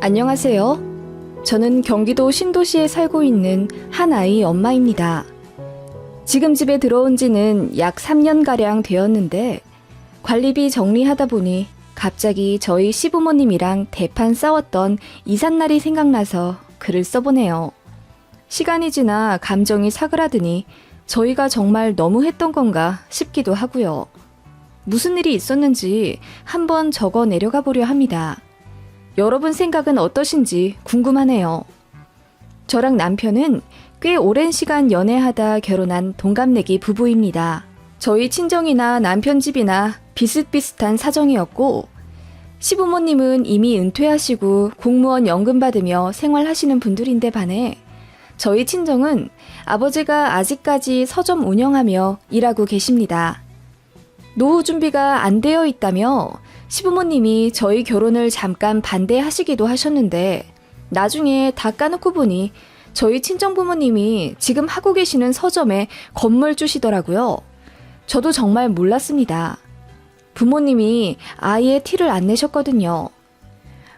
안녕하세요. 저는 경기도 신도시에 살고 있는 한 아이 엄마입니다. 지금 집에 들어온 지는 약 3년가량 되었는데 관리비 정리하다 보니 갑자기 저희 시부모님이랑 대판 싸웠던 이삿날이 생각나서 글을 써보네요. 시간이 지나 감정이 사그라드니 저희가 정말 너무했던 건가 싶기도 하고요. 무슨 일이 있었는지 한번 적어 내려가 보려 합니다. 여러분 생각은 어떠신지 궁금하네요. 저랑 남편은 꽤 오랜 시간 연애하다 결혼한 동갑내기 부부입니다. 저희 친정이나 남편 집이나 비슷비슷한 사정이었고 시부모님은 이미 은퇴하시고 공무원 연금 받으며 생활하시는 분들인데 반해 저희 친정은 아버지가 아직까지 서점 운영하며 일하고 계십니다. 노후 준비가 안 되어 있다며 시부모님이 저희 결혼을 잠깐 반대하시기도 하셨는데 나중에 다 까놓고 보니 저희 친정부모님이 지금 하고 계시는 서점에 건물 주시더라고요. 저도 정말 몰랐습니다. 부모님이 아예 티를 안 내셨거든요.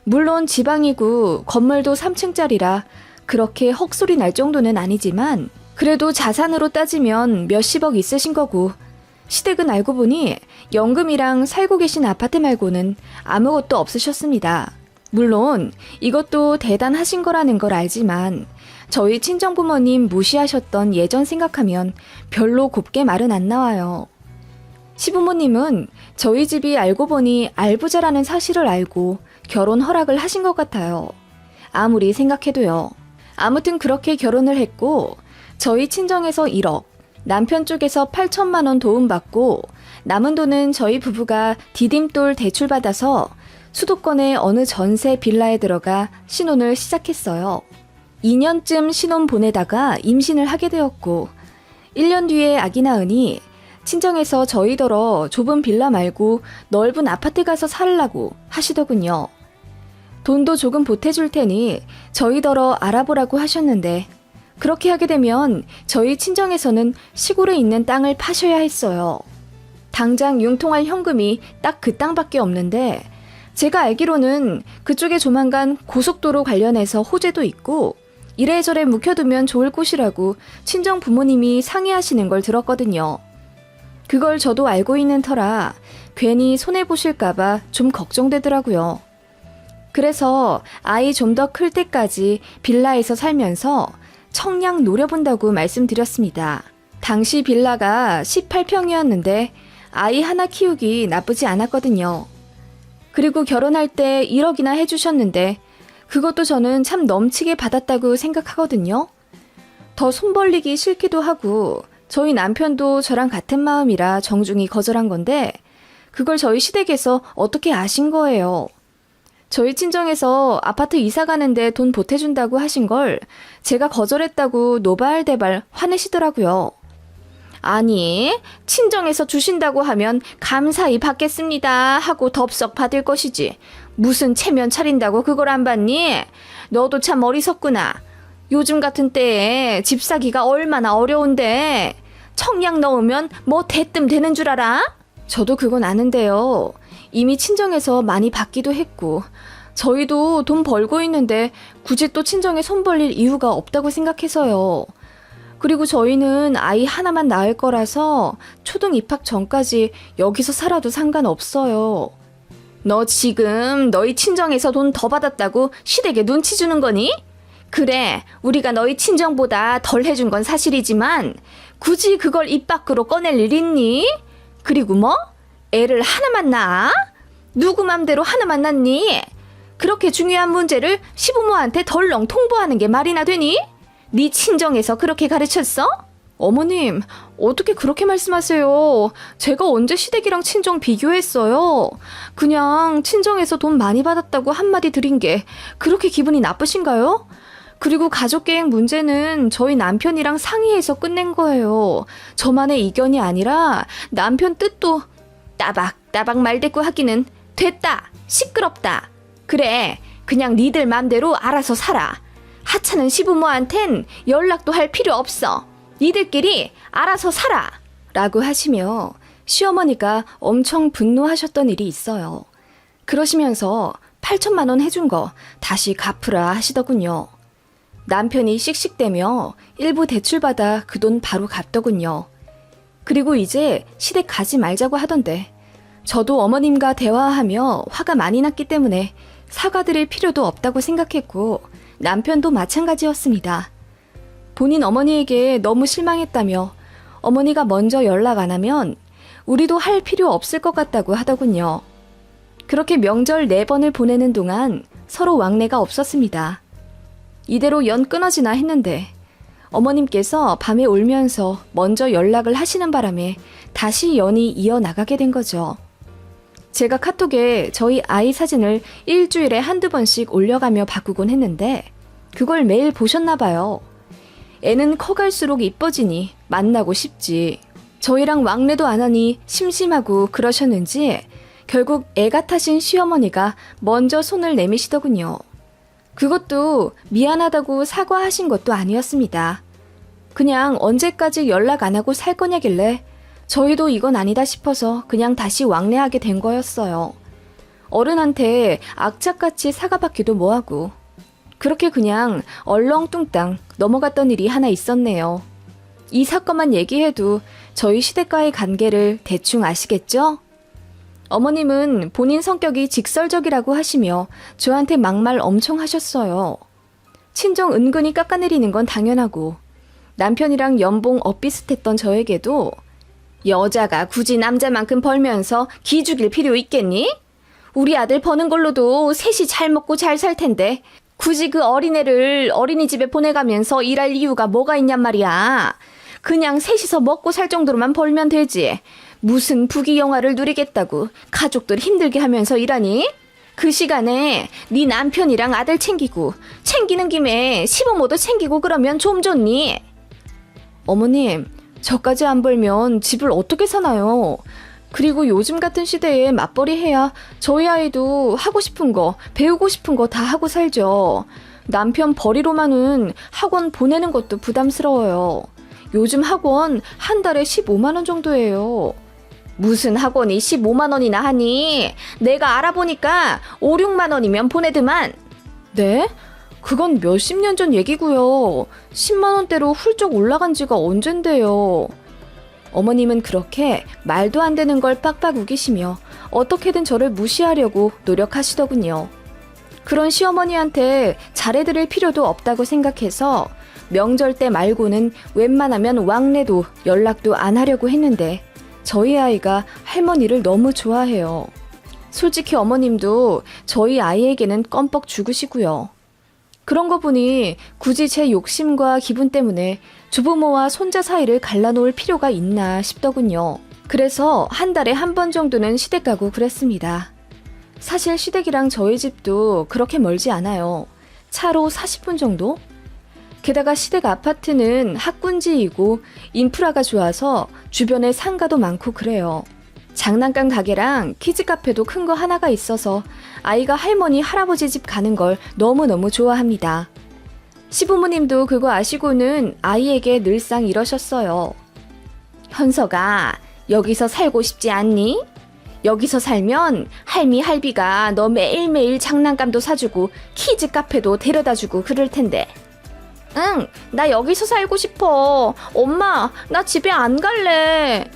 물론 지방이고 건물도 3층짜리라 그렇게 헉소리 날 정도는 아니지만 그래도 자산으로 따지면 몇십억 있으신 거고 시댁은 알고 보니 연금이랑 살고 계신 아파트 말고는 아무것도 없으셨습니다. 물론 이것도 대단하신 거라는 걸 알지만 저희 친정부모님 무시하셨던 예전 생각하면 별로 곱게 말은 안 나와요. 시부모님은 저희 집이 알고 보니 알부자라는 사실을 알고 결혼 허락을 하신 것 같아요. 아무리 생각해도요. 아무튼 그렇게 결혼을 했고 저희 친정에서 1억, 남편 쪽에서 8천만 원 도움받고 남은 돈은 저희 부부가 디딤돌 대출받아서 수도권의 어느 전세 빌라에 들어가 신혼을 시작했어요. 2년쯤 신혼 보내다가 임신을 하게 되었고 1년 뒤에 아기 낳으니 친정에서 저희더러 좁은 빌라 말고 넓은 아파트 가서 살라고 하시더군요. 돈도 조금 보태줄 테니 저희더러 알아보라고 하셨는데 그렇게 하게 되면 저희 친정에서는 시골에 있는 땅을 파셔야 했어요. 당장 융통할 현금이 딱 그 땅밖에 없는데 제가 알기로는 그쪽에 조만간 고속도로 관련해서 호재도 있고 이래저래 묵혀두면 좋을 곳이라고 친정 부모님이 상의하시는 걸 들었거든요. 그걸 저도 알고 있는 터라 괜히 손해보실까봐 좀 걱정되더라고요. 그래서 아이 좀 더 클 때까지 빌라에서 살면서 청량 노려본다고 말씀드렸습니다. 당시 빌라가 18평이었는데 아이 하나 키우기 나쁘지 않았거든요. 그리고 결혼할 때 1억이나 해주셨는데 그것도 저는 참 넘치게 받았다고 생각하거든요. 더 손 벌리기 싫기도 하고 저희 남편도 저랑 같은 마음이라 정중히 거절한 건데 그걸 저희 시댁에서 어떻게 아신 거예요. 저희 친정에서 아파트 이사 가는데 돈 보태준다고 하신 걸 제가 거절했다고 노발대발 화내시더라고요. 아니, 친정에서 주신다고 하면 감사히 받겠습니다 하고 덥석 받을 것이지. 무슨 체면 차린다고 그걸 안 받니? 너도 참 어리석구나. 요즘 같은 때에 집 사기가 얼마나 어려운데 청약 넣으면 뭐 대뜸 되는 줄 알아? 저도 그건 아는데요. 이미 친정에서 많이 받기도 했고 저희도 돈 벌고 있는데 굳이 또 친정에 손 벌릴 이유가 없다고 생각해서요. 그리고 저희는 아이 하나만 낳을 거라서 초등 입학 전까지 여기서 살아도 상관없어요. 너 지금 너희 친정에서 돈 더 받았다고 시댁에 눈치 주는 거니? 그래, 우리가 너희 친정보다 덜 해준 건 사실이지만 굳이 그걸 입 밖으로 꺼낼 일 있니? 그리고 뭐? 애를 하나만 낳아? 누구 맘대로 하나만 낳니? 그렇게 중요한 문제를 시부모한테 덜렁 통보하는 게 말이나 되니? 네 친정에서 그렇게 가르쳤어? 어머님, 어떻게 그렇게 말씀하세요? 제가 언제 시댁이랑 친정 비교했어요? 그냥 친정에서 돈 많이 받았다고 한마디 드린 게 그렇게 기분이 나쁘신가요? 그리고 가족계획 문제는 저희 남편이랑 상의해서 끝낸 거예요. 저만의 의견이 아니라 남편 뜻도 따박따박 말대꾸 하기는 됐다, 시끄럽다. 그래, 그냥 니들 맘대로 알아서 살아. 하찮은 시부모한텐 연락도 할 필요 없어. 니들끼리 알아서 살아. 라고 하시며 시어머니가 엄청 분노하셨던 일이 있어요. 그러시면서 8천만 원 해준 거 다시 갚으라 하시더군요. 남편이 씩씩대며 일부 대출받아 그 돈 바로 갚더군요. 그리고 이제 시댁 가지 말자고 하던데 저도 어머님과 대화하며 화가 많이 났기 때문에 사과드릴 필요도 없다고 생각했고 남편도 마찬가지였습니다. 본인 어머니에게 너무 실망했다며 어머니가 먼저 연락 안 하면 우리도 할 필요 없을 것 같다고 하더군요. 그렇게 명절 4번을 보내는 동안 서로 왕래가 없었습니다. 이대로 연 끊어지나 했는데 어머님께서 밤에 울면서 먼저 연락을 하시는 바람에 다시 연이 이어나가게 된 거죠. 제가 카톡에 저희 아이 사진을 일주일에 한두 번씩 올려가며 바꾸곤 했는데 그걸 매일 보셨나 봐요. 애는 커갈수록 이뻐지니 만나고 싶지. 저희랑 왕래도 안 하니 심심하고 그러셨는지 결국 애 같아신 시어머니가 먼저 손을 내미시더군요. 그것도 미안하다고 사과하신 것도 아니었습니다. 그냥 언제까지 연락 안 하고 살 거냐길래 저희도 이건 아니다 싶어서 그냥 다시 왕래하게 된 거였어요. 어른한테 악착같이 사과받기도 뭐하고 그렇게 그냥 얼렁뚱땅 넘어갔던 일이 하나 있었네요. 이 사건만 얘기해도 저희 시댁과의 관계를 대충 아시겠죠? 어머님은 본인 성격이 직설적이라고 하시며 저한테 막말 엄청 하셨어요. 친정 은근히 깎아내리는 건 당연하고 남편이랑 연봉 엇비슷했던 저에게도 여자가 굳이 남자만큼 벌면서 기죽일 필요 있겠니? 우리 아들 버는 걸로도 셋이 잘 먹고 잘 살 텐데 굳이 그 어린애를 어린이집에 보내가면서 일할 이유가 뭐가 있냔 말이야. 그냥 셋이서 먹고 살 정도로만 벌면 되지. 무슨 부귀영화를 누리겠다고 가족들 힘들게 하면서 일하니? 그 시간에 네 남편이랑 아들 챙기고 챙기는 김에 시부모도 챙기고 그러면 좀 좋니? 어머님, 저까지 안 벌면 집을 어떻게 사나요? 그리고 요즘 같은 시대에 맞벌이 해야 저희 아이도 하고 싶은 거, 배우고 싶은 거 다 하고 살죠. 남편 벌이로만은 학원 보내는 것도 부담스러워요. 요즘 학원 한 달에 15만 원 정도예요. 무슨 학원이 15만 원이나 하니? 내가 알아보니까 5, 6만 원이면 보내드만. 네? 그건 몇십 년 전 얘기고요. 10만 원대로 훌쩍 올라간 지가 언젠데요. 어머님은 그렇게 말도 안 되는 걸 빡빡 우기시며 어떻게든 저를 무시하려고 노력하시더군요. 그런 시어머니한테 잘해드릴 필요도 없다고 생각해서 명절 때 말고는 웬만하면 왕래도 연락도 안 하려고 했는데 저희 아이가 할머니를 너무 좋아해요. 솔직히 어머님도 저희 아이에게는 껌뻑 죽으시고요. 그런 거 보니 굳이 제 욕심과 기분 때문에 주부모와 손자 사이를 갈라놓을 필요가 있나 싶더군요. 그래서 한 달에 한 번 정도는 시댁 가고 그랬습니다. 사실 시댁이랑 저희 집도 그렇게 멀지 않아요. 차로 40분 정도? 게다가 시댁 아파트는 학군지이고 인프라가 좋아서 주변에 상가도 많고 그래요. 장난감 가게랑 키즈 카페도 큰 거 하나가 있어서 아이가 할머니, 할아버지 집 가는 걸 너무너무 좋아합니다. 시부모님도 그거 아시고는 아이에게 늘상 이러셨어요. 현서가 여기서 살고 싶지 않니? 여기서 살면 할미, 할비가 너 매일매일 장난감도 사주고 키즈 카페도 데려다주고 그럴 텐데. 응, 나 여기서 살고 싶어. 엄마, 나 집에 안 갈래.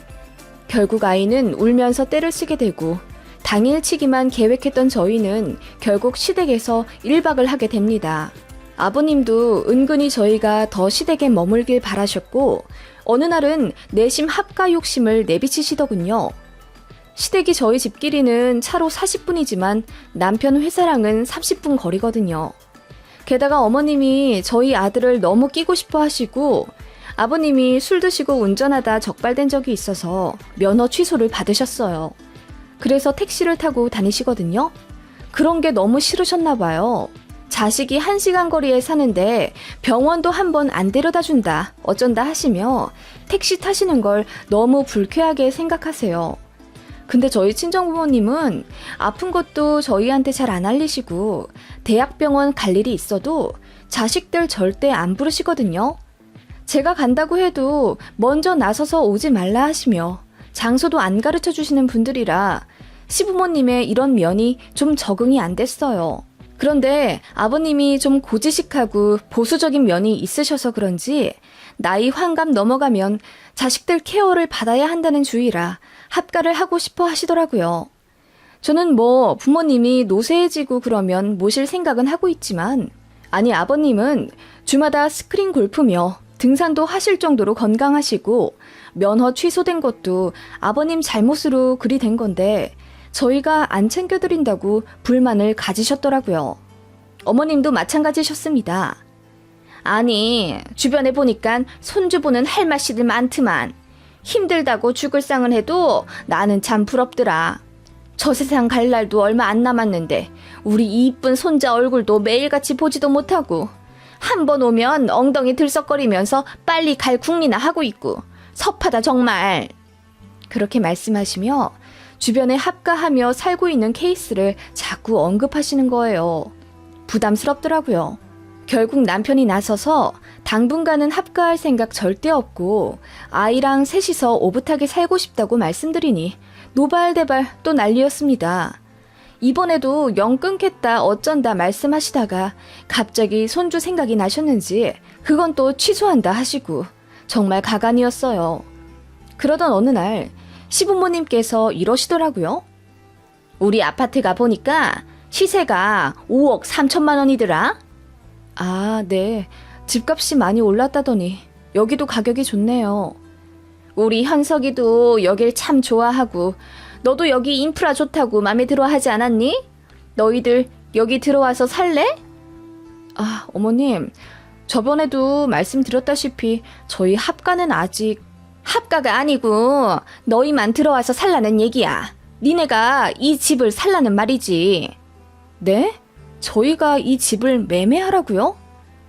결국 아이는 울면서 떼를 쓰게 되고 당일치기만 계획했던 저희는 결국 시댁에서 1박을 하게 됩니다. 아버님도 은근히 저희가 더 시댁에 머물길 바라셨고 어느 날은 내심 합가 욕심을 내비치시더군요. 시댁이 저희 집끼리는 차로 40분이지만 남편 회사랑은 30분 거리거든요. 게다가 어머님이 저희 아들을 너무 끼고 싶어 하시고 아버님이 술 드시고 운전하다 적발된 적이 있어서 면허 취소를 받으셨어요. 그래서 택시를 타고 다니시거든요. 그런 게 너무 싫으셨나 봐요. 자식이 1시간 거리에 사는데 병원도 한 번 안 데려다 준다, 어쩐다 하시며 택시 타시는 걸 너무 불쾌하게 생각하세요. 근데 저희 친정부모님은 아픈 것도 저희한테 잘 안 알리시고 대학병원 갈 일이 있어도 자식들 절대 안 부르시거든요. 제가 간다고 해도 먼저 나서서 오지 말라 하시며 장소도 안 가르쳐 주시는 분들이라 시부모님의 이런 면이 좀 적응이 안 됐어요. 그런데 아버님이 좀 고지식하고 보수적인 면이 있으셔서 그런지 나이 환갑 넘어가면 자식들 케어를 받아야 한다는 주의라 합가를 하고 싶어 하시더라고요. 저는 뭐 부모님이 노쇠해지고 그러면 모실 생각은 하고 있지만 아니 아버님은 주마다 스크린 골프며 등산도 하실 정도로 건강하시고 면허 취소된 것도 아버님 잘못으로 그리 된 건데 저희가 안 챙겨드린다고 불만을 가지셨더라고요. 어머님도 마찬가지셨습니다. 아니 주변에 보니까 손주 보는 할맛씨들 많더만 힘들다고 죽을 상을 해도 나는 참 부럽더라. 저 세상 갈 날도 얼마 안 남았는데 우리 이쁜 손자 얼굴도 매일같이 보지도 못하고 한 번 오면 엉덩이 들썩거리면서 빨리 갈 궁리나 하고 있고 섭하다 정말. 그렇게 말씀하시며 주변에 합가하며 살고 있는 케이스를 자꾸 언급하시는 거예요. 부담스럽더라고요. 결국 남편이 나서서 당분간은 합가할 생각 절대 없고 아이랑 셋이서 오붓하게 살고 싶다고 말씀드리니 노발대발 또 난리였습니다. 이번에도 영 끊겠다 어쩐다 말씀하시다가 갑자기 손주 생각이 나셨는지 그건 또 취소한다 하시고 정말 가관이었어요. 그러던 어느 날 시부모님께서 이러시더라고요. 우리 아파트가 보니까 시세가 5억 3천만 원이더라. 아, 네. 집값이 많이 올랐다더니 여기도 가격이 좋네요. 우리 현석이도 여길 참 좋아하고 너도 여기 인프라 좋다고 맘에 들어 하지 않았니? 너희들 여기 들어와서 살래? 아, 어머님. 저번에도 말씀드렸다시피 저희 합가는 아직 합가가 아니고 너희만 들어와서 살라는 얘기야. 니네가 이 집을 살라는 말이지. 네? 저희가 이 집을 매매하라고요?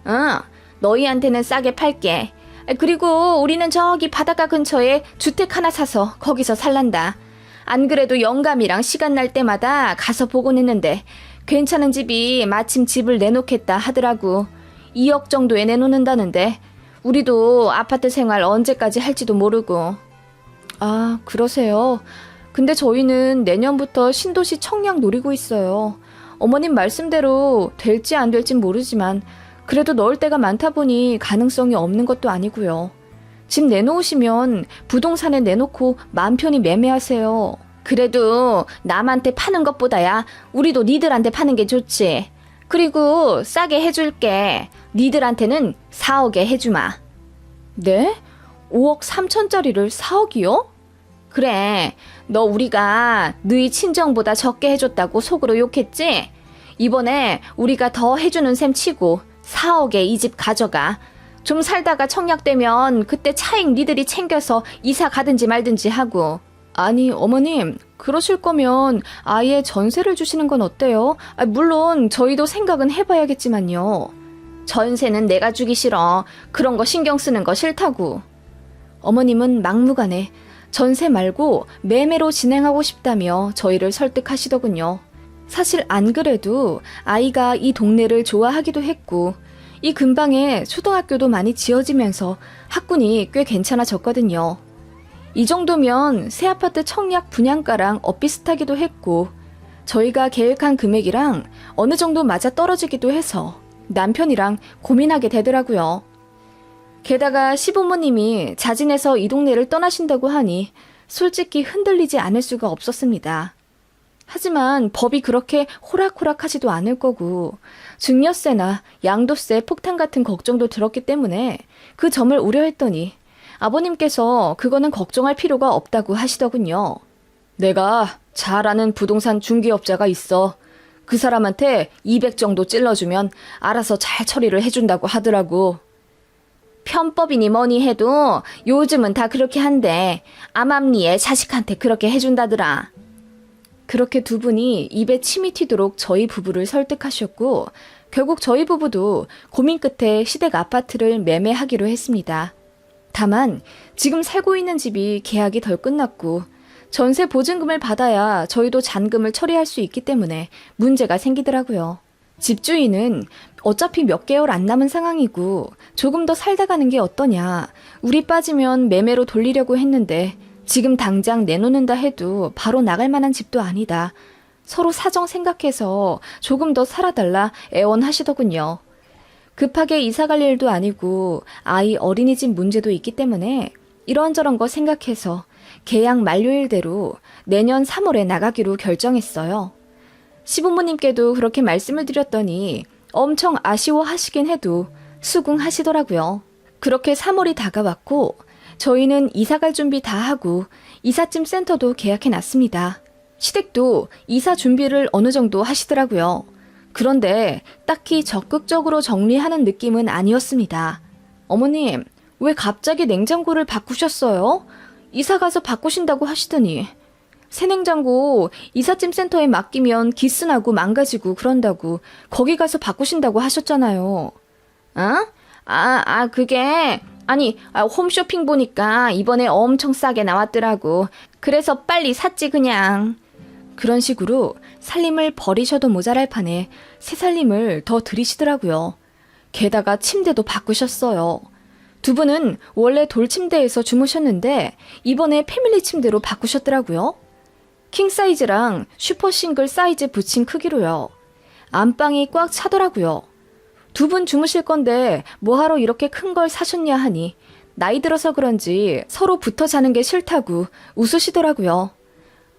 응, 너희한테는 싸게 팔게. 그리고 우리는 저기 바닷가 근처에 주택 하나 사서 거기서 살란다. 안 그래도 영감이랑 시간 날 때마다 가서 보곤 했는데 괜찮은 집이 마침 집을 내놓겠다 하더라고. 2억 정도에 내놓는다는데 우리도 아파트 생활 언제까지 할지도 모르고. 아, 그러세요. 근데 저희는 내년부터 신도시 청약 노리고 있어요. 어머님 말씀대로 될지 안 될진 모르지만 그래도 넣을 데가 많다 보니 가능성이 없는 것도 아니고요. 집 내놓으시면 부동산에 내놓고 마음 편히 매매하세요. 그래도 남한테 파는 것보다야 우리도 니들한테 파는 게 좋지. 그리고 싸게 해줄게. 니들한테는 4억에 해주마. 네? 5억 3천짜리를 4억이요? 그래, 너 우리가 너희 친정보다 적게 해줬다고 속으로 욕했지? 이번에 우리가 더 해주는 셈 치고 4억에 이 집 가져가. 좀 살다가 청약되면 그때 차익 니들이 챙겨서 이사 가든지 말든지 하고. 아니 어머님, 그러실 거면 아예 전세를 주시는 건 어때요? 물론 저희도 생각은 해봐야겠지만요. 전세는 내가 주기 싫어. 그런 거 신경 쓰는 거 싫다고. 어머님은 막무가내 전세 말고 매매로 진행하고 싶다며 저희를 설득하시더군요. 사실 안 그래도 아이가 이 동네를 좋아하기도 했고 이 근방에 초등학교도 많이 지어지면서 학군이 꽤 괜찮아졌거든요. 이 정도면 새 아파트 청약 분양가랑 엇비슷하기도 했고 저희가 계획한 금액이랑 어느 정도 맞아떨어지기도 해서 남편이랑 고민하게 되더라고요. 게다가 시부모님이 자진해서 이 동네를 떠나신다고 하니 솔직히 흔들리지 않을 수가 없었습니다. 하지만 법이 그렇게 호락호락하지도 않을 거고 증여세나 양도세 폭탄 같은 걱정도 들었기 때문에 그 점을 우려했더니 아버님께서 그거는 걱정할 필요가 없다고 하시더군요. 내가 잘 아는 부동산 중개업자가 있어. 그 사람한테 200 정도 찔러주면 알아서 잘 처리를 해준다고 하더라고. 편법이니 뭐니 해도 요즘은 다 그렇게 한대. 암암리에 자식한테 그렇게 해준다더라. 그렇게 두 분이 입에 침이 튀도록 저희 부부를 설득하셨고 결국 저희 부부도 고민 끝에 시댁 아파트를 매매하기로 했습니다. 다만 지금 살고 있는 집이 계약이 덜 끝났고 전세 보증금을 받아야 저희도 잔금을 처리할 수 있기 때문에 문제가 생기더라고요. 집주인은 어차피 몇 개월 안 남은 상황이고 조금 더 살다 가는 게 어떠냐. 우리 빠지면 매매로 돌리려고 했는데 지금 당장 내놓는다 해도 바로 나갈 만한 집도 아니다. 서로 사정 생각해서 조금 더 살아달라 애원하시더군요. 급하게 이사 갈 일도 아니고 아이 어린이집 문제도 있기 때문에 이런저런 거 생각해서 계약 만료일대로 내년 3월에 나가기로 결정했어요. 시부모님께도 그렇게 말씀을 드렸더니 엄청 아쉬워하시긴 해도 수긍하시더라고요. 그렇게 3월이 다가왔고 저희는 이사갈 준비 다 하고 이삿짐 센터도 계약해놨습니다. 시댁도 이사 준비를 어느 정도 하시더라고요. 그런데 딱히 적극적으로 정리하는 느낌은 아니었습니다. 어머님, 왜 갑자기 냉장고를 바꾸셨어요? 이사 가서 바꾸신다고 하시더니 새 냉장고 이삿짐 센터에 맡기면 기스나고 망가지고 그런다고 거기 가서 바꾸신다고 하셨잖아요. 그게 홈쇼핑 보니까 이번에 엄청 싸게 나왔더라고. 그래서 빨리 샀지 그냥. 그런 식으로 살림을 버리셔도 모자랄 판에 새 살림을 더 들이시더라고요. 게다가 침대도 바꾸셨어요. 두 분은 원래 돌침대에서 주무셨는데 이번에 패밀리 침대로 바꾸셨더라고요. 킹 사이즈랑 슈퍼 싱글 사이즈 붙인 크기로요. 안방이 꽉 차더라고요. 두 분 주무실 건데 뭐하러 이렇게 큰 걸 사셨냐 하니 나이 들어서 그런지 서로 붙어 자는 게 싫다고 웃으시더라고요.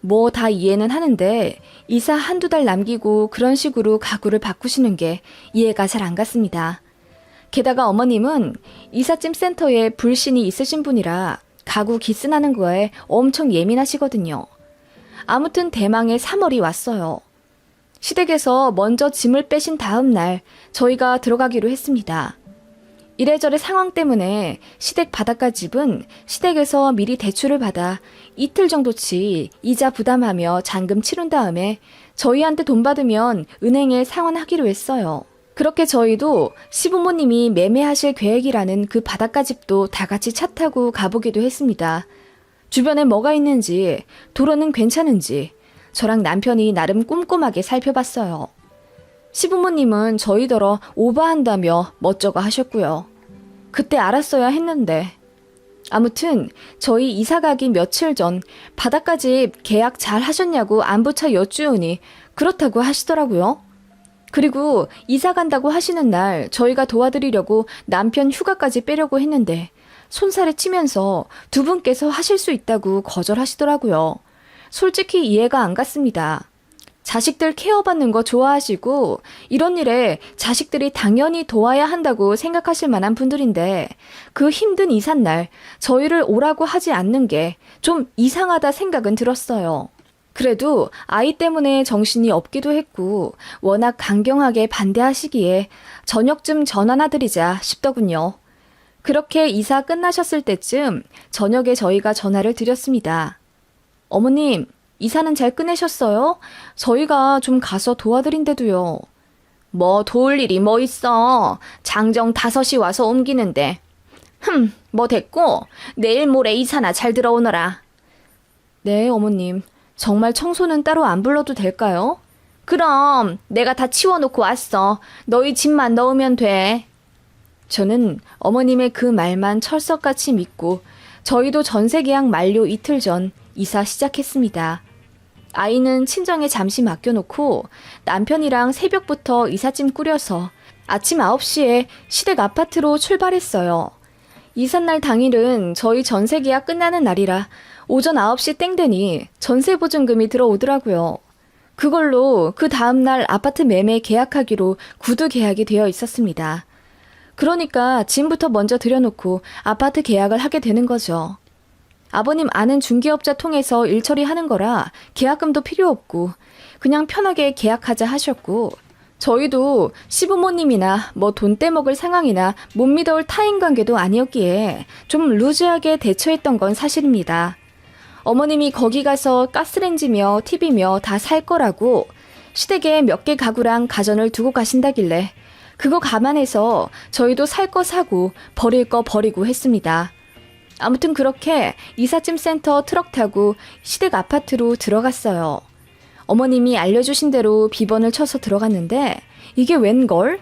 뭐 다 이해는 하는데 이사 한두 달 남기고 그런 식으로 가구를 바꾸시는 게 이해가 잘 안 갔습니다. 게다가 어머님은 이삿짐 센터에 불신이 있으신 분이라 가구 기스나는 거에 엄청 예민하시거든요. 아무튼 대망의 3월이 왔어요. 시댁에서 먼저 짐을 빼신 다음 날 저희가 들어가기로 했습니다. 이래저래 상황 때문에 시댁 바닷가 집은 시댁에서 미리 대출을 받아 이틀 정도치 이자 부담하며 잔금 치른 다음에 저희한테 돈 받으면 은행에 상환하기로 했어요. 그렇게 저희도 시부모님이 매매하실 계획이라는 그 바닷가 집도 다 같이 차 타고 가보기도 했습니다. 주변에 뭐가 있는지, 도로는 괜찮은지 저랑 남편이 나름 꼼꼼하게 살펴봤어요. 시부모님은 저희더러 오버한다며 멋쩍어 하셨고요. 그때 알았어야 했는데. 아무튼 저희 이사 가기 며칠 전 바닷가집 계약 잘 하셨냐고 안부차 여쭈으니 그렇다고 하시더라고요. 그리고 이사 간다고 하시는 날 저희가 도와드리려고 남편 휴가까지 빼려고 했는데 손살에 치면서 두 분께서 하실 수 있다고 거절하시더라고요. 솔직히 이해가 안 갔습니다. 자식들 케어받는 거 좋아하시고 이런 일에 자식들이 당연히 도와야 한다고 생각하실 만한 분들인데 그 힘든 이삿날 저희를 오라고 하지 않는 게 좀 이상하다 생각은 들었어요. 그래도 아이 때문에 정신이 없기도 했고 워낙 강경하게 반대하시기에 저녁쯤 전화나 드리자 싶더군요. 그렇게 이사 끝나셨을 때쯤 저녁에 저희가 전화를 드렸습니다. 어머님, 이사는 잘 끝내셨어요? 저희가 좀 가서 도와드린대도요. 뭐 도울 일이 뭐 있어. 장정 5시 와서 옮기는데. 뭐 됐고 내일 모레 이사나 잘 들어오너라. 네, 어머님. 정말 청소는 따로 안 불러도 될까요? 그럼 내가 다 치워놓고 왔어. 너희 집만 넣으면 돼. 저는 어머님의 그 말만 철석같이 믿고 저희도 전세 계약 만료 이틀 전 이사 시작했습니다. 아이는 친정에 잠시 맡겨놓고 남편이랑 새벽부터 이삿짐 꾸려서 아침 9시에 시댁 아파트로 출발했어요. 이삿날 당일은 저희 전세 계약 끝나는 날이라 오전 9시 땡 되니 전세 보증금이 들어오더라고요. 그걸로 그 다음날 아파트 매매 계약하기로 구두 계약이 되어 있었습니다. 그러니까 짐부터 먼저 들여놓고 아파트 계약을 하게 되는 거죠. 아버님 아는 중개업자 통해서 일 처리하는 거라 계약금도 필요 없고 그냥 편하게 계약하자 하셨고 저희도 시부모님이나 뭐 돈 떼먹을 상황이나 못 믿어올 타인관계도 아니었기에 좀 루즈하게 대처했던 건 사실입니다. 어머님이 거기 가서 가스레인지며 TV며 다 살 거라고 시댁에 몇 개 가구랑 가전을 두고 가신다길래 그거 감안해서 저희도 살 거 사고 버릴 거 버리고 했습니다. 아무튼 그렇게 이삿짐 센터 트럭 타고 시댁 아파트로 들어갔어요. 어머님이 알려주신 대로 비번을 쳐서 들어갔는데 이게 웬걸?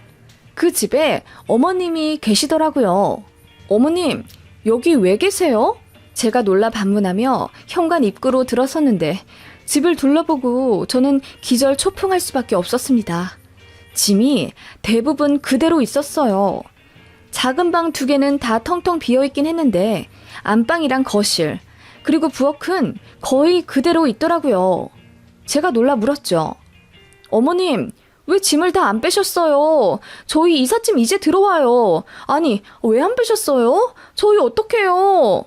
그 집에 어머님이 계시더라고요. 어머님, 여기 왜 계세요? 제가 놀라 반문하며 현관 입구로 들어섰는데 집을 둘러보고 저는 기절 초풍할 수밖에 없었습니다. 짐이 대부분 그대로 있었어요. 작은 방 2개는 다 텅텅 비어있긴 했는데 안방이랑 거실, 그리고 부엌은 거의 그대로 있더라고요. 제가 놀라 물었죠. 어머님, 왜 짐을 다 안 빼셨어요? 저희 이삿짐 이제 들어와요. 아니, 왜 안 빼셨어요? 저희 어떡해요?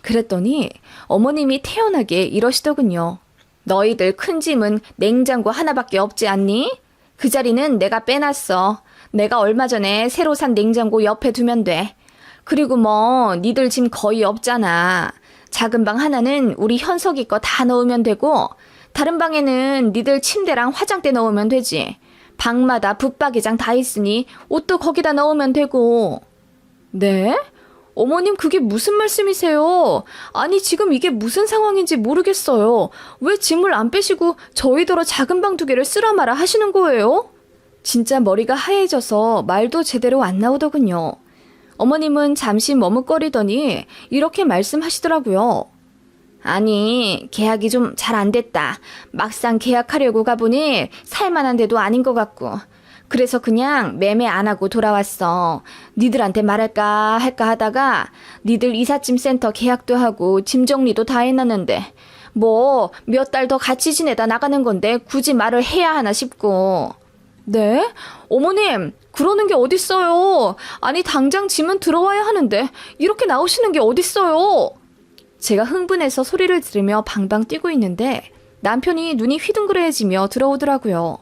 그랬더니 어머님이 태연하게 이러시더군요. 너희들 큰 짐은 냉장고 하나밖에 없지 않니? 그 자리는 내가 빼놨어. 내가 얼마 전에 새로 산 냉장고 옆에 두면 돼. 그리고 뭐 니들 짐 거의 없잖아. 작은 방 하나는 우리 현석이 거 다 넣으면 되고 다른 방에는 니들 침대랑 화장대 넣으면 되지. 방마다 붙박이장 다 있으니 옷도 거기다 넣으면 되고. 네? 어머님 그게 무슨 말씀이세요? 아니 지금 이게 무슨 상황인지 모르겠어요. 왜 짐을 안 빼시고 저희더러 작은 방 2개를 쓰라 마라 하시는 거예요? 진짜 머리가 하얘져서 말도 제대로 안 나오더군요. 어머님은 잠시 머뭇거리더니 이렇게 말씀하시더라고요. 아니 계약이 좀 잘 안 됐다. 막상 계약하려고 가보니 살만한 데도 아닌 것 같고 그래서 그냥 매매 안 하고 돌아왔어. 니들한테 말할까 할까 하다가 니들 이삿짐 센터 계약도 하고 짐 정리도 다 해놨는데 뭐 몇 달 더 같이 지내다 나가는 건데 굳이 말을 해야 하나 싶고. 네? 어머님 그러는 게 어딨어요. 아니 당장 짐은 들어와야 하는데 이렇게 나오시는 게 어딨어요. 제가 흥분해서 소리를 지르며 방방 뛰고 있는데 남편이 눈이 휘둥그레해지며 들어오더라고요.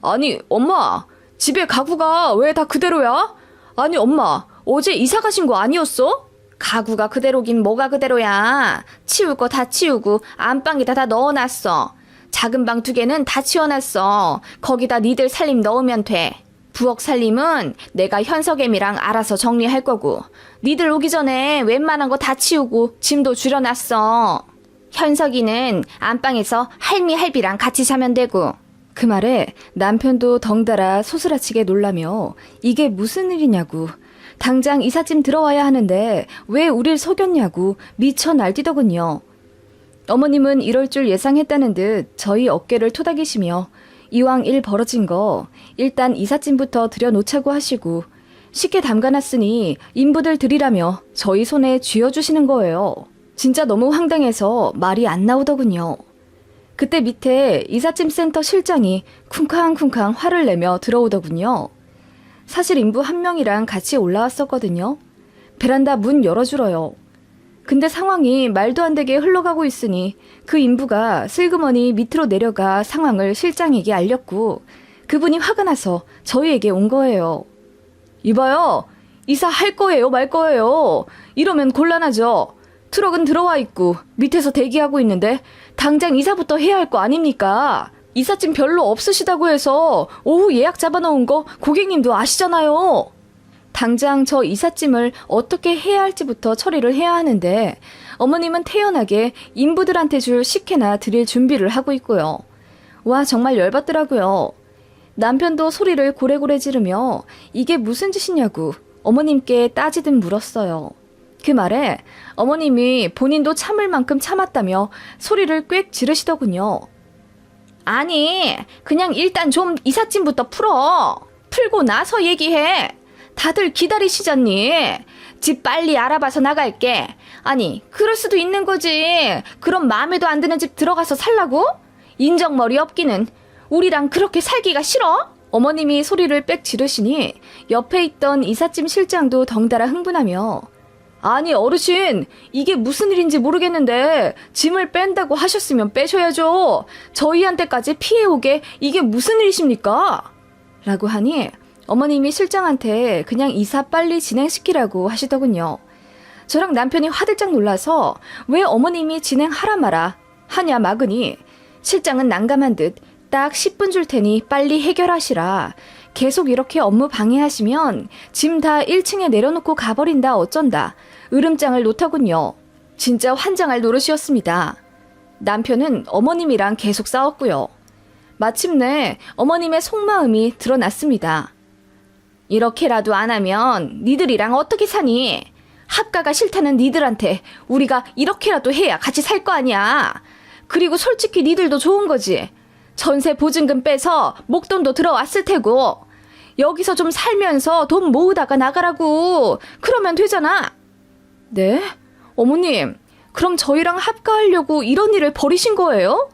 아니 엄마 집에 가구가 왜 다 그대로야? 아니 엄마 어제 이사 가신 거 아니었어? 가구가 그대로긴 뭐가 그대로야. 치울 거 다 치우고 안방에다 다 넣어놨어. 작은 방 2개는 다 치워놨어. 거기다 니들 살림 넣으면 돼. 부엌 살림은 내가 현석애미랑 알아서 정리할 거고 니들 오기 전에 웬만한 거 다 치우고 짐도 줄여놨어. 현석이는 안방에서 할미 할비랑 같이 자면 되고. 그 말에 남편도 덩달아 소스라치게 놀라며 이게 무슨 일이냐고 당장 이삿짐 들어와야 하는데 왜 우릴 속였냐고 미쳐 날뛰더군요. 어머님은 이럴 줄 예상했다는 듯 저희 어깨를 토닥이시며 이왕 일 벌어진 거 일단 이삿짐부터 들여놓자고 하시고 쉽게 담가놨으니 인부들 드리라며 저희 손에 쥐어주시는 거예요. 진짜 너무 황당해서 말이 안 나오더군요. 그때 밑에 이삿짐 센터 실장이 쿵쾅쿵쾅 화를 내며 들어오더군요. 사실 인부 한 명이랑 같이 올라왔었거든요. 베란다 문 열어주러요. 근데 상황이 말도 안 되게 흘러가고 있으니 그 인부가 슬그머니 밑으로 내려가 상황을 실장에게 알렸고 그분이 화가 나서 저희에게 온 거예요. 이봐요. 이사 할 거예요 말 거예요. 이러면 곤란하죠. 트럭은 들어와 있고 밑에서 대기하고 있는데 당장 이사부터 해야 할 거 아닙니까? 이삿짐 별로 없으시다고 해서 오후 예약 잡아놓은 거 고객님도 아시잖아요. 당장 저 이삿짐을 어떻게 해야 할지부터 처리를 해야 하는데 어머님은 태연하게 인부들한테 줄 식혜나 드릴 준비를 하고 있고요. 와 정말 열받더라고요. 남편도 소리를 고래고래 지르며 이게 무슨 짓이냐고 어머님께 따지듯 물었어요. 그 말에 어머님이 본인도 참을 만큼 참았다며 소리를 꽥 지르시더군요. 아니 그냥 일단 좀 이삿짐부터 풀고 나서 얘기해. 다들 기다리시잖니. 집 빨리 알아봐서 나갈게. 아니 그럴 수도 있는 거지. 그럼 마음에도 안 드는 집 들어가서 살라고? 인정머리 없기는. 우리랑 그렇게 살기가 싫어? 어머님이 소리를 빽 지르시니 옆에 있던 이삿짐 실장도 덩달아 흥분하며 아니 어르신 이게 무슨 일인지 모르겠는데 짐을 뺀다고 하셨으면 빼셔야죠. 저희한테까지 피해 오게 이게 무슨 일이십니까? 라고 하니 어머님이 실장한테 그냥 이사 빨리 진행시키라고 하시더군요. 저랑 남편이 화들짝 놀라서 왜 어머님이 진행하라 마라 하냐 막으니 실장은 난감한 듯 딱 10분 줄 테니 빨리 해결하시라. 계속 이렇게 업무 방해하시면 짐 다 1층에 내려놓고 가버린다 어쩐다. 으름장을 놓더군요. 진짜 환장할 노릇이었습니다. 남편은 어머님이랑 계속 싸웠고요. 마침내 어머님의 속마음이 드러났습니다. 이렇게라도 안 하면 니들이랑 어떻게 사니? 합가가 싫다는 니들한테 우리가 이렇게라도 해야 같이 살 거 아니야. 그리고 솔직히 니들도 좋은 거지. 전세 보증금 빼서 목돈도 들어왔을 테고 여기서 좀 살면서 돈 모으다가 나가라고. 그러면 되잖아. 네? 어머님, 그럼 저희랑 합가하려고 이런 일을 벌이신 거예요?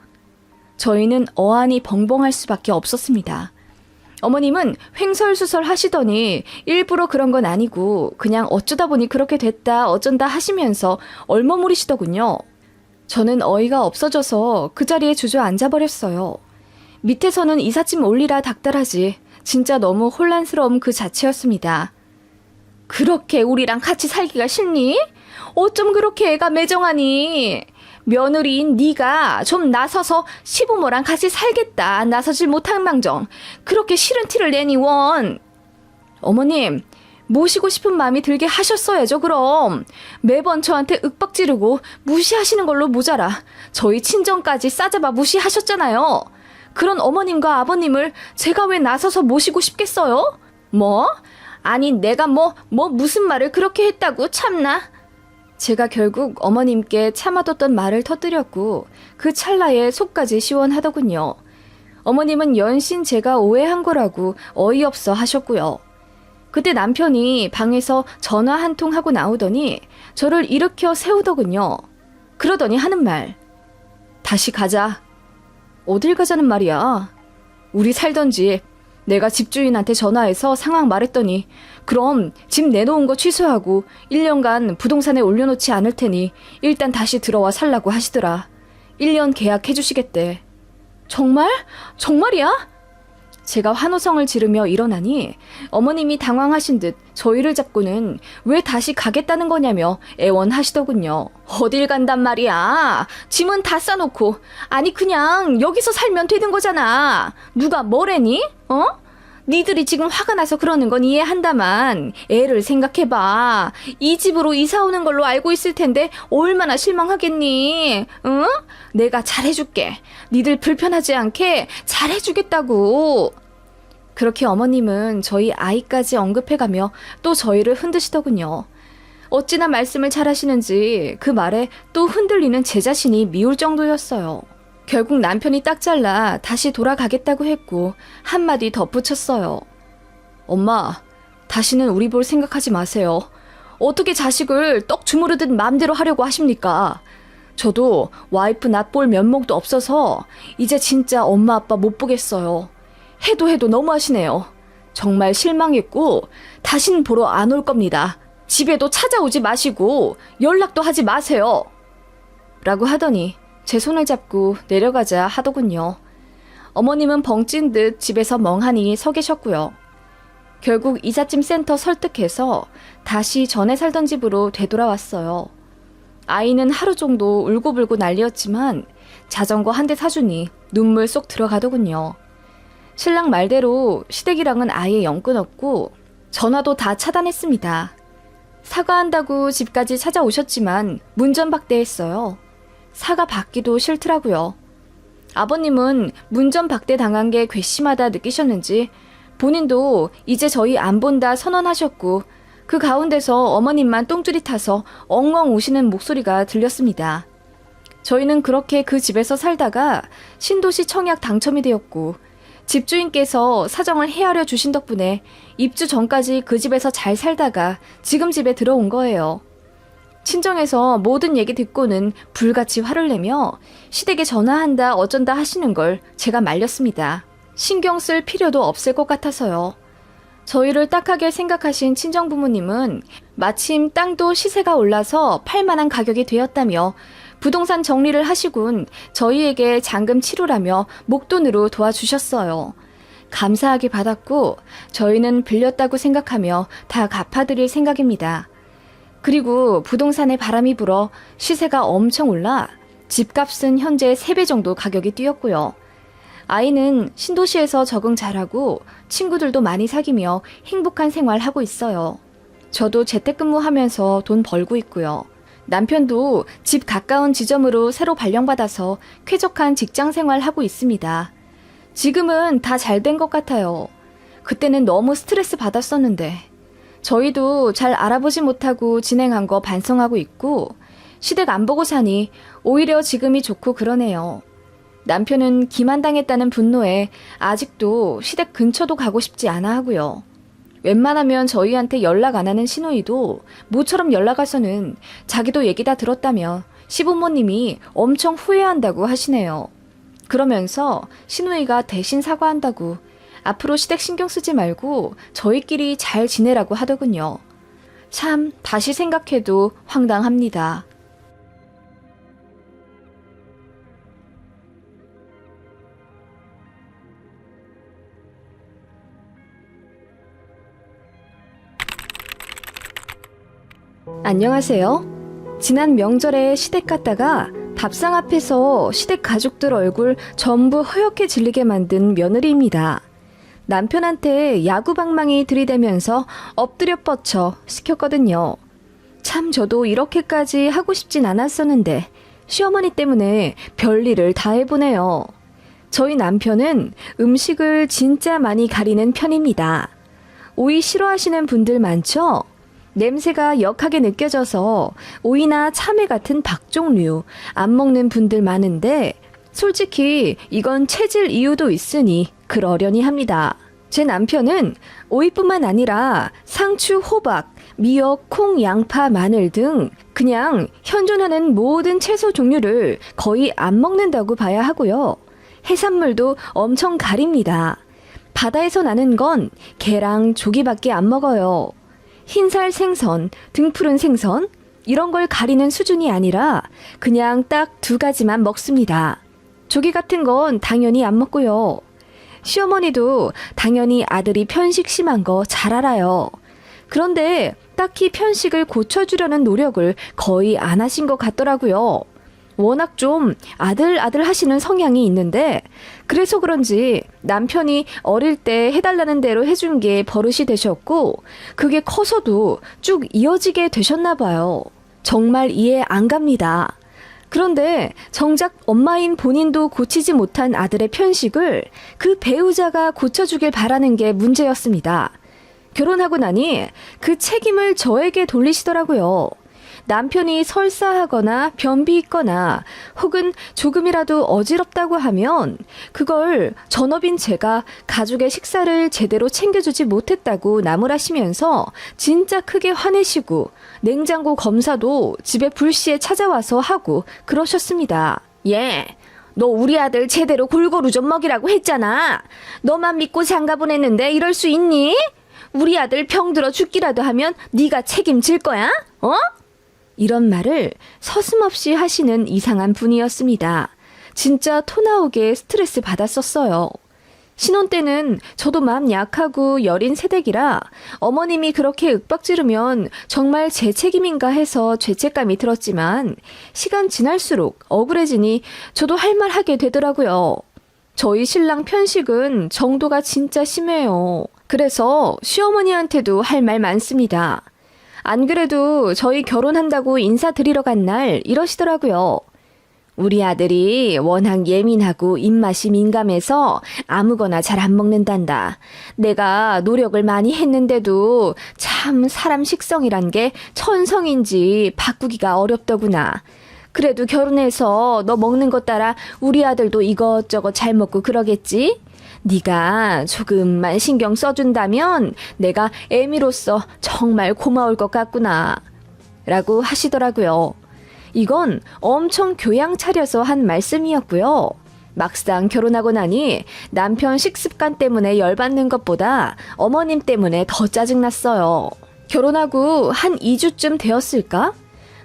저희는 어안이 벙벙할 수밖에 없었습니다. 어머님은 횡설수설 하시더니 일부러 그런 건 아니고 그냥 어쩌다 보니 그렇게 됐다 어쩐다 하시면서 얼머무리시더군요. 저는 어이가 없어져서 그 자리에 주저앉아버렸어요. 밑에서는 이삿짐 올리라 닥달하지 진짜 너무 혼란스러움 그 자체였습니다. 그렇게 우리랑 같이 살기가 싫니? 어쩜 그렇게 애가 매정하니? 며느리인 네가 좀 나서서 시부모랑 같이 살겠다 나서질 못한 망정 그렇게 싫은 티를 내니 원. 어머님, 모시고 싶은 마음이 들게 하셨어야죠. 그럼 매번 저한테 윽박 지르고 무시하시는 걸로 모자라 저희 친정까지 싸잡아 무시하셨잖아요. 그런 어머님과 아버님을 제가 왜 나서서 모시고 싶겠어요? 뭐? 아니 내가 무슨 말을 그렇게 했다고 참나? 제가 결국 어머님께 참아뒀던 말을 터뜨렸고 그 찰나에 속까지 시원하더군요. 어머님은 연신 제가 오해한 거라고 어이없어 하셨고요. 그때 남편이 방에서 전화 한 통 하고 나오더니 저를 일으켜 세우더군요. 그러더니 하는 말. 다시 가자. 어딜 가자는 말이야. 우리 살던 집. 내가 집주인한테 전화해서 상황 말했더니 그럼 집 내놓은 거 취소하고 1년간 부동산에 올려놓지 않을 테니 일단 다시 들어와 살라고 하시더라. 1년 계약해 주시겠대. 정말? 정말이야? 제가 환호성을 지르며 일어나니 어머님이 당황하신 듯 저희를 잡고는 왜 다시 가겠다는 거냐며 애원하시더군요. 어딜 간단 말이야. 짐은 다 싸놓고. 아니 그냥 여기서 살면 되는 거잖아. 누가 뭐래니? 어? 니들이 지금 화가 나서 그러는 건 이해한다만 애를 생각해봐. 이 집으로 이사 오는 걸로 알고 있을 텐데 얼마나 실망하겠니? 응? 내가 잘해줄게. 니들 불편하지 않게 잘해주겠다고. 그렇게 어머님은 저희 아이까지 언급해가며 또 저희를 흔드시더군요. 어찌나 말씀을 잘하시는지 그 말에 또 흔들리는 제 자신이 미울 정도였어요. 결국 남편이 딱 잘라 다시 돌아가겠다고 했고 한마디 덧붙였어요. 엄마, 다시는 우리 볼 생각하지 마세요. 어떻게 자식을 떡 주무르듯 마음대로 하려고 하십니까? 저도 와이프 낯볼 면목도 없어서 이제 진짜 엄마 아빠 못 보겠어요. 해도 너무하시네요. 정말 실망했고 다신 보러 안 올 겁니다. 집에도 찾아오지 마시고 연락도 하지 마세요. 라고 하더니 제 손을 잡고 내려가자 하더군요. 어머님은 벙찐 듯 집에서 멍하니 서 계셨고요. 결국 이삿짐 센터 설득해서 다시 전에 살던 집으로 되돌아왔어요. 아이는 하루 정도 울고불고 난리였지만 자전거 한 대 사주니 눈물 쏙 들어가더군요. 신랑 말대로 시댁이랑은 아예 연 끊었고 전화도 다 차단했습니다. 사과한다고 집까지 찾아오셨지만 문전박대했어요. 사과 받기도 싫더라고요. 아버님은 문전박대 당한 게 괘씸하다 느끼셨는지 본인도 이제 저희 안 본다 선언하셨고 그 가운데서 어머님만 똥줄이 타서 엉엉 우시는 목소리가 들렸습니다. 저희는 그렇게 그 집에서 살다가 신도시 청약 당첨이 되었고 집주인께서 사정을 헤아려 주신 덕분에 입주 전까지 그 집에서 잘 살다가 지금 집에 들어온 거예요. 친정에서 모든 얘기 듣고는 불같이 화를 내며 시댁에 전화한다 어쩐다 하시는 걸 제가 말렸습니다. 신경 쓸 필요도 없을 것 같아서요. 저희를 딱하게 생각하신 친정부모님은 마침 땅도 시세가 올라서 팔만한 가격이 되었다며 부동산 정리를 하시곤 저희에게 잔금 치르라며 목돈으로 도와주셨어요. 감사하게 받았고 저희는 빌렸다고 생각하며 다 갚아드릴 생각입니다. 그리고 부동산에 바람이 불어 시세가 엄청 올라 집값은 현재 3배 정도 가격이 뛰었고요. 아이는 신도시에서 적응 잘하고 친구들도 많이 사귀며 행복한 생활하고 있어요. 저도 재택근무하면서 돈 벌고 있고요. 남편도 집 가까운 지점으로 새로 발령받아서 쾌적한 직장생활 하고 있습니다. 지금은 다 잘 된 것 같아요. 그때는 너무 스트레스 받았었는데 저희도 잘 알아보지 못하고 진행한 거 반성하고 있고 시댁 안 보고 사니 오히려 지금이 좋고 그러네요. 남편은 기만당했다는 분노에 아직도 시댁 근처도 가고 싶지 않아 하고요. 웬만하면 저희한테 연락 안 하는 시누이도 모처럼 연락 와서는 자기도 얘기 다 들었다며 시부모님이 엄청 후회한다고 하시네요. 그러면서 시누이가 대신 사과한다고 앞으로 시댁 신경 쓰지 말고 저희끼리 잘 지내라고 하더군요. 참 다시 생각해도 황당합니다. 안녕하세요. 지난 명절에 시댁 갔다가 밥상 앞에서 시댁 가족들 얼굴 전부 허옇게 질리게 만든 며느리입니다. 남편한테 야구방망이 들이대면서 엎드려 뻗쳐 시켰거든요. 참 저도 이렇게까지 하고 싶진 않았었는데 시어머니 때문에 별일을 다 해보네요. 저희 남편은 음식을 진짜 많이 가리는 편입니다. 오이 싫어하시는 분들 많죠? 냄새가 역하게 느껴져서 오이나 참외 같은 박종류 안 먹는 분들 많은데 솔직히 이건 체질 이유도 있으니 그러려니 합니다. 제 남편은 오이뿐만 아니라 상추, 호박, 미역, 콩, 양파, 마늘 등 그냥 현존하는 모든 채소 종류를 거의 안 먹는다고 봐야 하고요. 해산물도 엄청 가립니다. 바다에서 나는 건 게랑 조기밖에 안 먹어요. 흰살 생선, 등푸른 생선 이런 걸 가리는 수준이 아니라 그냥 딱 2가지만 먹습니다. 조기 같은 건 당연히 안 먹고요. 시어머니도 당연히 아들이 편식 심한 거 잘 알아요. 그런데 딱히 편식을 고쳐주려는 노력을 거의 안 하신 것 같더라고요. 워낙 좀 아들 하시는 성향이 있는데 그래서 그런지 남편이 어릴 때 해달라는 대로 해준 게 버릇이 되셨고 그게 커서도 쭉 이어지게 되셨나 봐요. 정말 이해 안 갑니다. 그런데 정작 엄마인 본인도 고치지 못한 아들의 편식을 그 배우자가 고쳐주길 바라는 게 문제였습니다. 결혼하고 나니 그 책임을 저에게 돌리시더라고요. 남편이 설사하거나 변비 있거나 혹은 조금이라도 어지럽다고 하면 그걸 전업인 제가 가족의 식사를 제대로 챙겨주지 못했다고 나무라시면서 진짜 크게 화내시고 냉장고 검사도 집에 불시에 찾아와서 하고 그러셨습니다. 예, 너 우리 아들 제대로 골고루 좀 먹이라고 했잖아. 너만 믿고 장가 보냈는데 이럴 수 있니? 우리 아들 병들어 죽기라도 하면 네가 책임질 거야? 어? 이런 말을 서슴없이 하시는 이상한 분이었습니다. 진짜 토 나오게 스트레스 받았었어요. 신혼 때는 저도 마음 약하고 여린 새댁이라 어머님이 그렇게 윽박지르면 정말 제 책임인가 해서 죄책감이 들었지만 시간 지날수록 억울해지니 저도 할 말 하게 되더라고요. 저희 신랑 편식은 정도가 진짜 심해요. 그래서 시어머니한테도 할 말 많습니다. 안 그래도 저희 결혼한다고 인사드리러 간 날 이러시더라고요. 우리 아들이 워낙 예민하고 입맛이 민감해서 아무거나 잘 안 먹는단다. 내가 노력을 많이 했는데도 참 사람 식성이란 게 천성인지 바꾸기가 어렵더구나. 그래도 결혼해서 너 먹는 것 따라 우리 아들도 이것저것 잘 먹고 그러겠지? 네가 조금만 신경 써준다면 내가 애미로서 정말 고마울 것 같구나 라고 하시더라고요. 이건 엄청 교양 차려서 한 말씀이었고요. 막상 결혼하고 나니 남편 식습관 때문에 열받는 것보다 어머님 때문에 더 짜증났어요. 결혼하고 한 2주쯤 되었을까?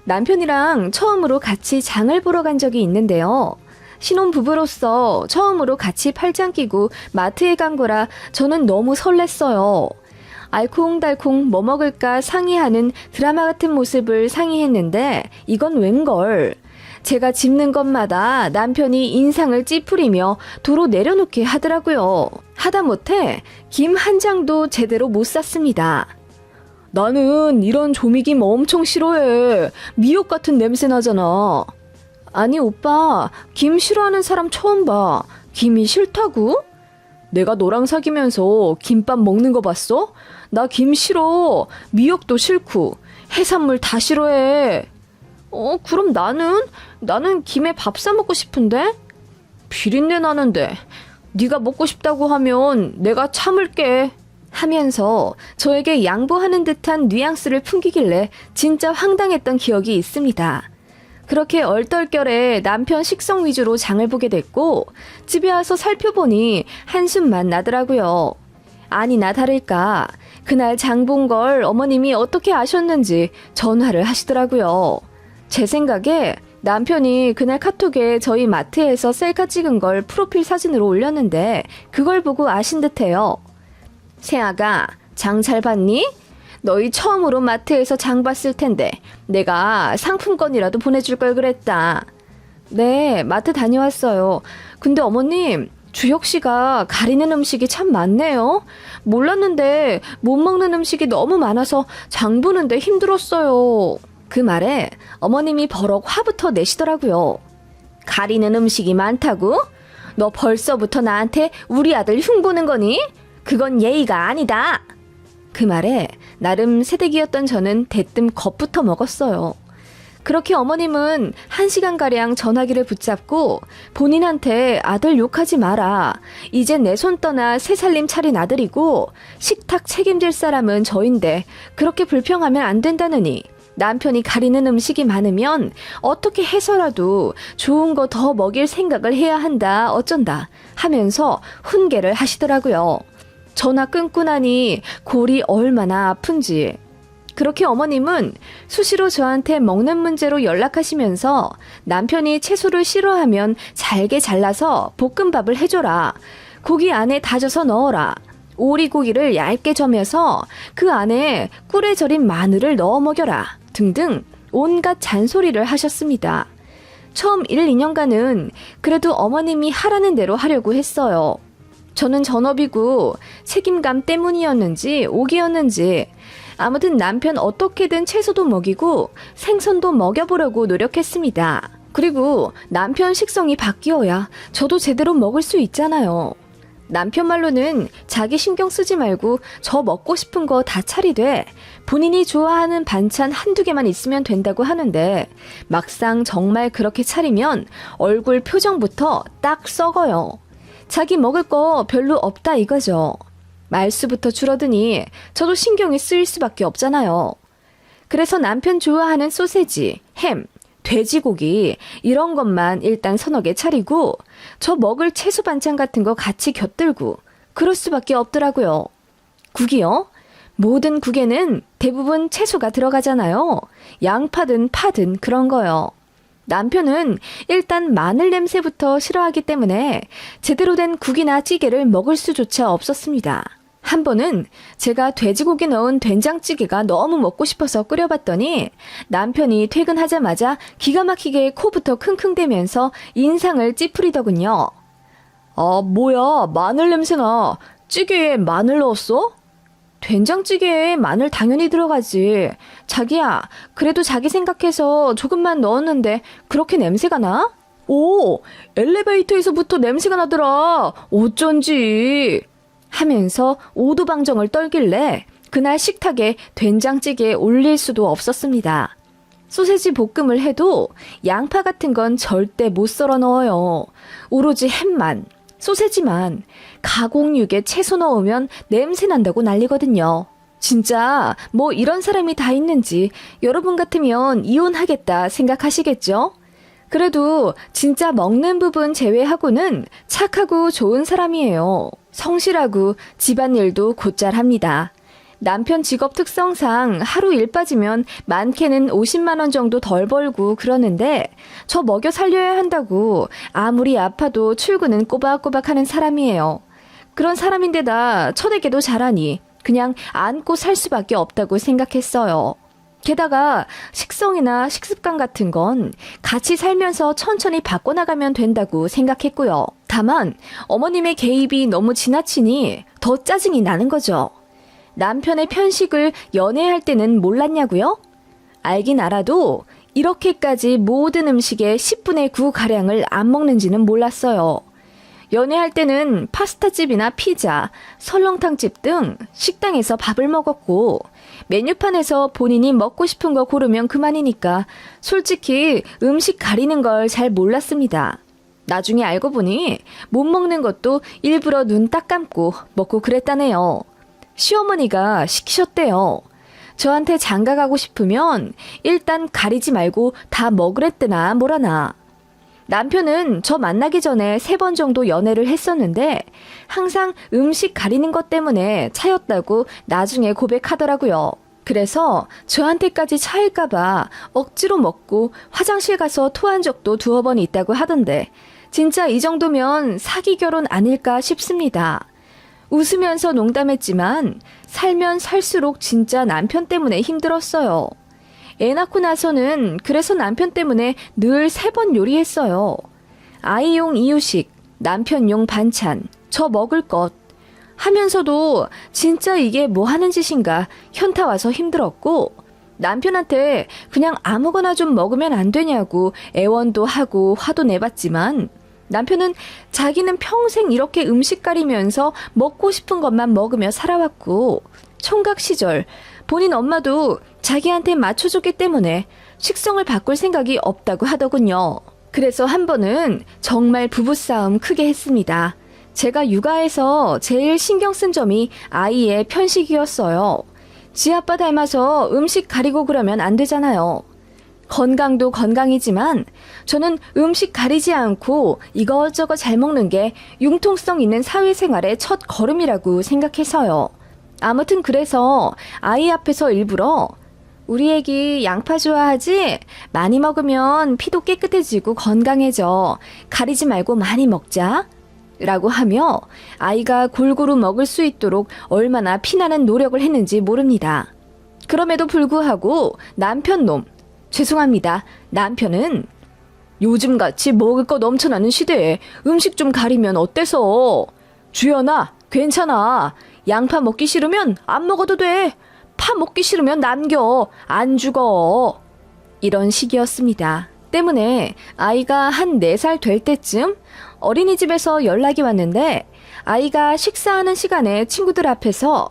남편이랑 처음으로 같이 장을 보러 간 적이 있는데요. 신혼부부로서 처음으로 같이 팔짱 끼고 마트에 간 거라 저는 너무 설렜어요. 알콩달콩 뭐 먹을까 상의하는 드라마 같은 모습을 상의했는데 이건 웬걸. 제가 집는 것마다 남편이 인상을 찌푸리며 도로 내려놓게 하더라고요. 하다못해 김 한 장도 제대로 못 샀습니다. 나는 이런 조미김 엄청 싫어해. 미역 같은 냄새 나잖아. 아니 오빠, 김 싫어하는 사람 처음 봐. 김이 싫다고? 내가 너랑 사귀면서 김밥 먹는 거 봤어? 나 김 싫어. 미역도 싫고 해산물 다 싫어해. 그럼 나는 김에 밥 사 먹고 싶은데? 비린내 나는데. 네가 먹고 싶다고 하면 내가 참을게. 하면서 저에게 양보하는 듯한 뉘앙스를 풍기길래 진짜 황당했던 기억이 있습니다. 그렇게 얼떨결에 남편 식성 위주로 장을 보게 됐고 집에 와서 살펴보니 한숨만 나더라고요. 아니나 다를까 그날 장 본 걸 어머님이 어떻게 아셨는지 전화를 하시더라고요. 제 생각에 남편이 그날 카톡에 저희 마트에서 셀카 찍은 걸 프로필 사진으로 올렸는데 그걸 보고 아신 듯해요. 세아가 장 잘 봤니? 너희 처음으로 마트에서 장 봤을 텐데 내가 상품권이라도 보내줄 걸 그랬다. 네, 마트 다녀왔어요. 근데 어머님, 주혁 씨가 가리는 음식이 참 많네요. 몰랐는데 못 먹는 음식이 너무 많아서 장 보는데 힘들었어요. 그 말에 어머님이 버럭 화부터 내시더라고요. 가리는 음식이 많다고? 너 벌써부터 나한테 우리 아들 흉보는 거니? 그건 예의가 아니다. 그 말에 나름 새댁이었던 저는 대뜸 겁부터 먹었어요. 그렇게 어머님은 1시간가량 전화기를 붙잡고 본인한테 아들 욕하지 마라. 이제 내 손 떠나 새 살림 차린 아들이고 식탁 책임질 사람은 저인데 그렇게 불평하면 안 된다느니 남편이 가리는 음식이 많으면 어떻게 해서라도 좋은 거 더 먹일 생각을 해야 한다 어쩐다 하면서 훈계를 하시더라고요. 전화 끊고 나니 골이 얼마나 아픈지. 그렇게 어머님은 수시로 저한테 먹는 문제로 연락하시면서 남편이 채소를 싫어하면 잘게 잘라서 볶음밥을 해줘라. 고기 안에 다져서 넣어라. 오리고기를 얇게 점여서 그 안에 꿀에 절인 마늘을 넣어 먹여라. 등등 온갖 잔소리를 하셨습니다. 처음 1, 2년간은 그래도 어머님이 하라는 대로 하려고 했어요. 저는 전업이고 책임감 때문이었는지 오기였는지 아무튼 남편 어떻게든 채소도 먹이고 생선도 먹여보려고 노력했습니다. 그리고 남편 식성이 바뀌어야 저도 제대로 먹을 수 있잖아요. 남편 말로는 자기 신경 쓰지 말고 저 먹고 싶은 거 다 차리되 본인이 좋아하는 반찬 한두 개만 있으면 된다고 하는데 막상 정말 그렇게 차리면 얼굴 표정부터 딱 썩어요. 자기 먹을 거 별로 없다 이거죠. 말수부터 줄어드니 저도 신경이 쓰일 수밖에 없잖아요. 그래서 남편 좋아하는 소세지, 햄, 돼지고기 이런 것만 일단 서너 개 차리고 저 먹을 채소 반찬 같은 거 같이 곁들고 그럴 수밖에 없더라고요. 국이요? 모든 국에는 대부분 채소가 들어가잖아요. 양파든 파든 그런 거요. 남편은 일단 마늘 냄새부터 싫어하기 때문에 제대로 된 국이나 찌개를 먹을 수조차 없었습니다. 한 번은 제가 돼지고기 넣은 된장찌개가 너무 먹고 싶어서 끓여봤더니 남편이 퇴근하자마자 기가 막히게 코부터 킁킁대면서 인상을 찌푸리더군요. 뭐야, 마늘 냄새나. 찌개에 마늘 넣었어? 된장찌개에 마늘 당연히 들어가지. 자기야, 그래도 자기 생각해서 조금만 넣었는데 그렇게 냄새가 나? 오, 엘리베이터에서부터 냄새가 나더라. 어쩐지. 하면서 오두방정을 떨길래 그날 식탁에 된장찌개에 올릴 수도 없었습니다. 소세지 볶음을 해도 양파 같은 건 절대 못 썰어 넣어요. 오로지 햄만. 소세지만 가공육에 채소 넣으면 냄새 난다고 난리거든요. 진짜 뭐 이런 사람이 다 있는지 여러분 같으면 이혼하겠다 생각하시겠죠? 그래도 진짜 먹는 부분 제외하고는 착하고 좋은 사람이에요. 성실하고 집안일도 곧잘 합니다. 남편 직업 특성상 하루 일 빠지면 많게는 50만 원 정도 덜 벌고 그러는데 저 먹여 살려야 한다고 아무리 아파도 출근은 꼬박꼬박 하는 사람이에요. 그런 사람인데다 처내게도 잘하니 그냥 안고 살 수밖에 없다고 생각했어요. 게다가 식성이나 식습관 같은 건 같이 살면서 천천히 바꿔나가면 된다고 생각했고요. 다만 어머님의 개입이 너무 지나치니 더 짜증이 나는 거죠. 남편의 편식을 연애할 때는 몰랐냐고요? 알긴 알아도 이렇게까지 모든 음식의 10분의 9가량을 안 먹는지는 몰랐어요. 연애할 때는 파스타집이나 피자, 설렁탕집 등 식당에서 밥을 먹었고 메뉴판에서 본인이 먹고 싶은 거 고르면 그만이니까 솔직히 음식 가리는 걸 잘 몰랐습니다. 나중에 알고 보니 못 먹는 것도 일부러 눈 딱 감고 먹고 그랬다네요. 시어머니가 시키셨대요. 저한테 장가 가고 싶으면 일단 가리지 말고 다 먹으랬대나 뭐라나. 남편은 저 만나기 전에 3번 정도 연애를 했었는데 항상 음식 가리는 것 때문에 차였다고 나중에 고백하더라고요. 그래서 저한테까지 차일까봐 억지로 먹고 화장실 가서 토한 적도 2번 있다고 하던데 진짜 이 정도면 사기 결혼 아닐까 싶습니다. 웃으면서 농담했지만 살면 살수록 진짜 남편 때문에 힘들었어요. 애 낳고 나서는 그래서 남편 때문에 늘 3번 요리했어요. 아이용 이유식, 남편용 반찬, 저 먹을 것 하면서도 진짜 이게 뭐 하는 짓인가 현타 와서 힘들었고 남편한테 그냥 아무거나 좀 먹으면 안 되냐고 애원도 하고 화도 내봤지만 남편은 자기는 평생 이렇게 음식 가리면서 먹고 싶은 것만 먹으며 살아왔고 총각 시절 본인 엄마도 자기한테 맞춰줬기 때문에 식성을 바꿀 생각이 없다고 하더군요. 그래서 한 번은 정말 부부싸움 크게 했습니다. 제가 육아에서 제일 신경 쓴 점이 아이의 편식이었어요. 지 아빠 닮아서 음식 가리고 그러면 안 되잖아요. 건강도 건강이지만 저는 음식 가리지 않고 이것저것 잘 먹는 게 융통성 있는 사회생활의 첫 걸음이라고 생각해서요. 아무튼 그래서 아이 앞에서 일부러 우리 애기 양파 좋아하지? 많이 먹으면 피도 깨끗해지고 건강해져. 가리지 말고 많이 먹자. 라고 하며 아이가 골고루 먹을 수 있도록 얼마나 피나는 노력을 했는지 모릅니다. 그럼에도 불구하고 남편은 요즘같이 먹을 거 넘쳐나는 시대에 음식 좀 가리면 어때서? 주연아, 괜찮아. 양파 먹기 싫으면 안 먹어도 돼. 파 먹기 싫으면 남겨. 안 죽어. 이런 식이었습니다. 때문에 아이가 한 4살 될 때쯤 어린이집에서 연락이 왔는데 아이가 식사하는 시간에 친구들 앞에서